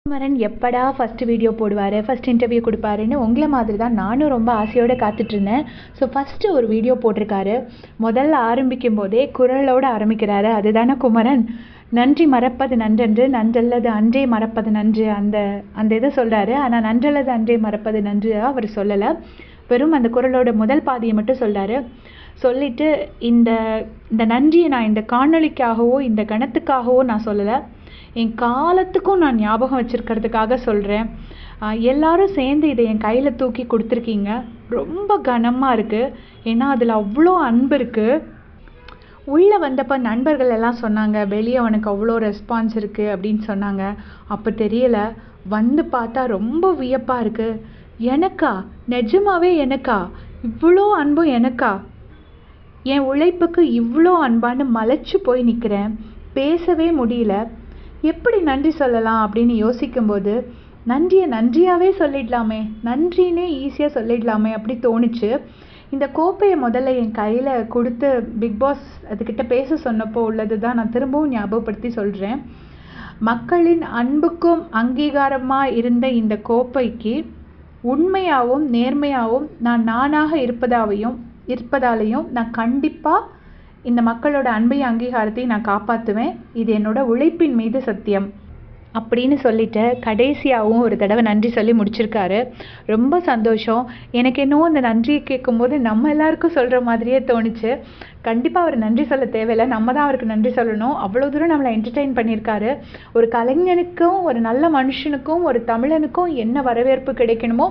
குமரன் எப்படா first video போடுவார், first interview கொடுப்பாருன்னு உங்களை மாதிரி தான் நானும் ரொம்ப ஆசையோடு காத்துட்ருந்தேன். ஸோ ஃபஸ்ட்டு ஒரு வீடியோ போட்டிருக்காரு. முதல்ல ஆரம்பிக்கும் போதே குரலோடு ஆரம்பிக்கிறாரு. அதுதானே குமரன்? நன்றி மறப்பது நன்றன்று, நன்றல்லது அன்றே மறப்பது நன்று, அந்த அந்த இதை சொல்கிறாரு. ஆனால் நன்றல்லது அன்றே மறப்பது நன்று அவர் சொல்லலை. வெறும் அந்த குரலோட முதல் பாதியை மட்டும் சொல்கிறாரு. சொல்லிவிட்டு இந்த இந்த நன்றியை நான் இந்த காணொளிக்காகவோ இந்த கணத்துக்காகவோ நான் சொல்லலை, என் காலத்துக்கும் நான் ஞாபகம் வச்சுருக்கிறதுக்காக சொல்கிறேன். எல்லாரும் சேர்ந்து இதை என் கையில் தூக்கி கொடுத்துருக்கீங்க. ரொம்ப கனமாக இருக்குது. ஏன்னா அதில் அவ்வளோ அன்பு இருக்குது. உள்ளே வந்தப்போ நண்பர்கள் எல்லாம் சொன்னாங்க, வெளியே அவனுக்கு அவ்வளோ ரெஸ்பான்ஸ் இருக்குது அப்படின்னு சொன்னாங்க. அப்போ தெரியலை, வந்து பார்த்தா ரொம்ப வியப்பாக இருக்குது. எனக்கா? நிஜமாவே எனக்கா? இவ்வளோ அன்பும் எனக்கா? என் உழைப்புக்கு இவ்வளோ அன்பான்னு மலைச்சு போய் நிற்கிறேன். பேசவே முடியல. எப்படி நன்றி சொல்லலாம் அப்படின்னு யோசிக்கும்போது நன்றியை நன்றியாகவே சொல்லிடலாமே, நன்றினே ஈஸியாக சொல்லிடலாமே அப்படி தோணுச்சு. இந்த கோப்பையை முதல்ல என் கையில் கொடுத்து பிக் பாஸ் அதுக்கிட்ட பேச சொன்னப்போ உள்ளது தான் நான் திரும்பவும் ஞாபகப்படுத்தி சொல்கிறேன். மக்களின் அன்புக்கும் அங்கீகாரமாக இருந்த இந்த கோப்பைக்கு உண்மையாகவும் நேர்மையாகவும் நான் நானாக இருப்பதாலையும் நான் கண்டிப்பாக இந்த மக்களோட அன்பையும் அங்கீகாரத்தையும் நான் காப்பாற்றுவேன். இது என்னோட உழைப்பின் மீது சத்தியம் அப்படின்னு சொல்லிட்டு கடைசியாகவும் ஒரு தடவை நன்றி சொல்லி முடிச்சிருக்காரு. ரொம்ப சந்தோஷம். எனக்கு என்னவோ அந்த நன்றியை கேட்கும்போது நம்ம எல்லாருக்கும் சொல்கிற மாதிரியே தோணுச்சு. கண்டிப்பாக அவர் நன்றி சொல்ல தேவையில்லை, நம்ம தான் அவருக்கு நன்றி சொல்லணும். அவ்வளோ தூரம் நம்மளை என்டர்டெயின் பண்ணியிருக்காரு. ஒரு கலைஞனுக்கும் ஒரு நல்ல மனுஷனுக்கும் ஒரு தமிழனுக்கும் என்ன வரவேற்பு கிடைக்கணுமோ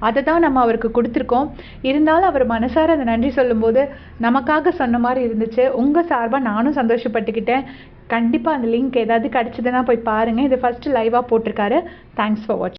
அதை தான் நம்ம அவருக்கு கொடுத்துருக்கோம். இருந்தாலும் அவர் மனசார அந்த நன்றி சொல்லும்போது நமக்காக சொன்ன மாதிரி இருந்துச்சு. உங்கள் சார்பாக நானும் சந்தோஷப்பட்டுக்கிட்டேன். கண்டிப்பாக அந்த லிங்க் ஏதாவது கிடச்சிதுன்னா போய் பாருங்கள். இது ஃபஸ்ட்டு லைவாக போட்டிருக்காரு. தேங்க்ஸ் ஃபார் வாட்சிங்.